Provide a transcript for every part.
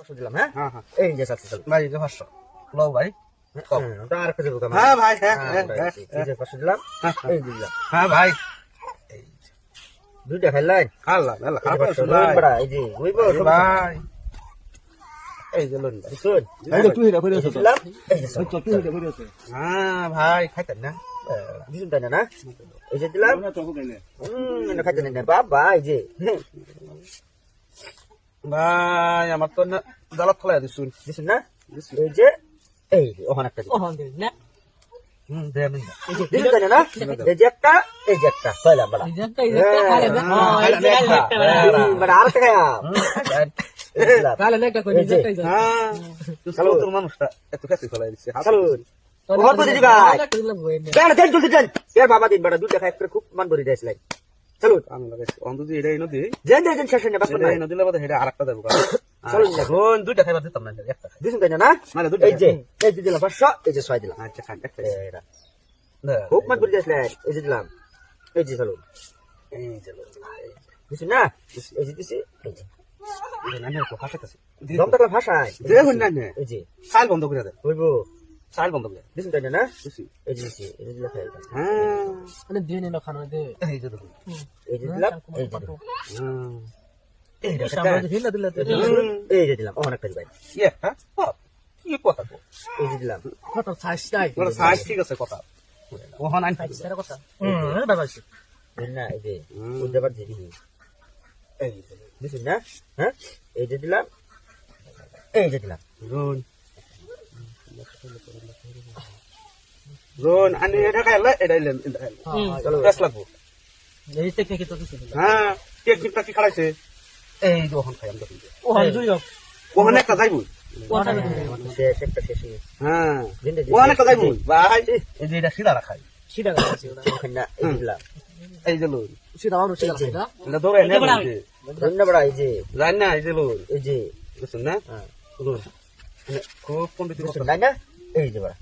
500 দিলাম হ্যাঁ হ্যাঁ হ্যাঁ এই যে সাকসেস ভাই যে 500 লও ভাই কম ওটা আর কিছু দিলাম হ্যাঁ ভাই হ্যাঁ এই যে 500 দিলাম এই দিলাম হ্যাঁ ভাই দুইটা খাইলাই আল্লাহ আল্লাহ খারাপ ভাই ভাই বড়া এই যে ওইবো ভাই এই যে লন শুন এই যে তুই এটা করে আছো দিলাম এই যে তো তুই এটা করে আছো হ্যাঁ ভাই খাইতেন না দিছুন তাই না এই যে দিলাম না তো কইলে না খাইতে না বাবা এই যে ভাই আমার তো না জালত ফলাই দিছুন দিছুন না এই যে এই ওখানে একটা ওহন দিন না দে আমি দিছুন তাই না এই যে একটা ছয়লাম বড়া এই যে খালে না বড়া আর টাকা খালে না কই এই যে হ্যাঁ তুই চলো তোর মানুষটা এত কাছে ফলাই দিছে চলুন ওহর তো দিদি ভাই কেন তেল জলদি দেন এর বাবা দিন বড়া দুইটা খাই খুব মান ভরি দিয়েছিলেন চলুন আমি লাগাইছি অন্তত এটাই নদী দেন দেন শেষ না বাস এটাই নদী লাগাতে এটা আরেকটা দেবো চলুন এখন দুইটা খাইবার দিতাম না একটা দিছুন তাই না মানে দুইটা এই যে দিলাম 500 এই যে 6 দিলাম আচ্ছা খান একটা এরা খুব মান ভরি দিয়েছিলেন এই যে দিলাম এই যে চলুন এই যে দিছুন না এই যে দিছি এই যে না না তো হাসাতেছে দম টাকা ভাষায় দেখুন না না এই যে সাইল বন্ধ করে দেন হইবো সাইল বন্ধ করে দিছুন তাই না বুঝছি এই যে দিছি এই যে দিলাম হ্যাঁ মানে দিন না খানা দে এই যে দেখুন এই যে দিলাম এই যে দিলাম এই যে সামনে দিন না দিলে এই যে দিলাম অনেকটা ভাই ইয়ে হ্যাঁ কি কথা গো এই যে দিলাম কত সাইজ তাই ওরা সাইজ ঠিক আছে কথা ওহন আইন সেটা কথা বাবা না এই যে বুঝতে পারছি এই যে দিছুন না হ্যাঁ এই যে দিলাম এই যে দিলাম রোন রোন আনি এটা খাইলে এটা ইলেন চলো বেশ লাগবো এই টেকনিক তো দিছে হ্যাঁ টেকনিকটা কি খাইছে এই যে ওহন খাই আমরা ওহন দুই হোক ওহন একটা যাইবো ওটা শেষ একটা শেষ হ্যাঁ দিনটা ওহন একটা যাইবো ভাই এই যে এটা সিধা রাখাই সিধা আছে ওটা ওখানে এই যে দিলাম এই যে লোন সিধা আনো সিধা সিধা এটা ধরে নে ধন্য বড়া এই যে জান না এই যে লোন এই যে বুঝছেন না হ্যাঁ লোন খুব পণ্ডিত দিছুন না এই যে বড়া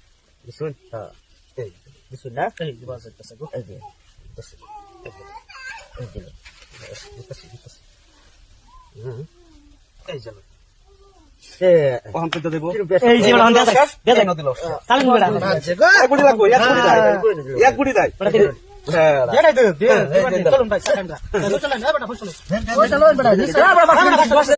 বুঝছেন হ্যাঁ এই দিছুন না এই বাস আছে গো এই যে এই যে এই যে এ ওহন পেতে দেবো এই যে বলা হন্দা দেখাই না দিল চালু করে এক গুড়ি লাগবো এক গুড়ি দেয় হ্যাঁ চলুন ভাই সাকান্ডা চলুন না বেটা চলুন চলুন বেটা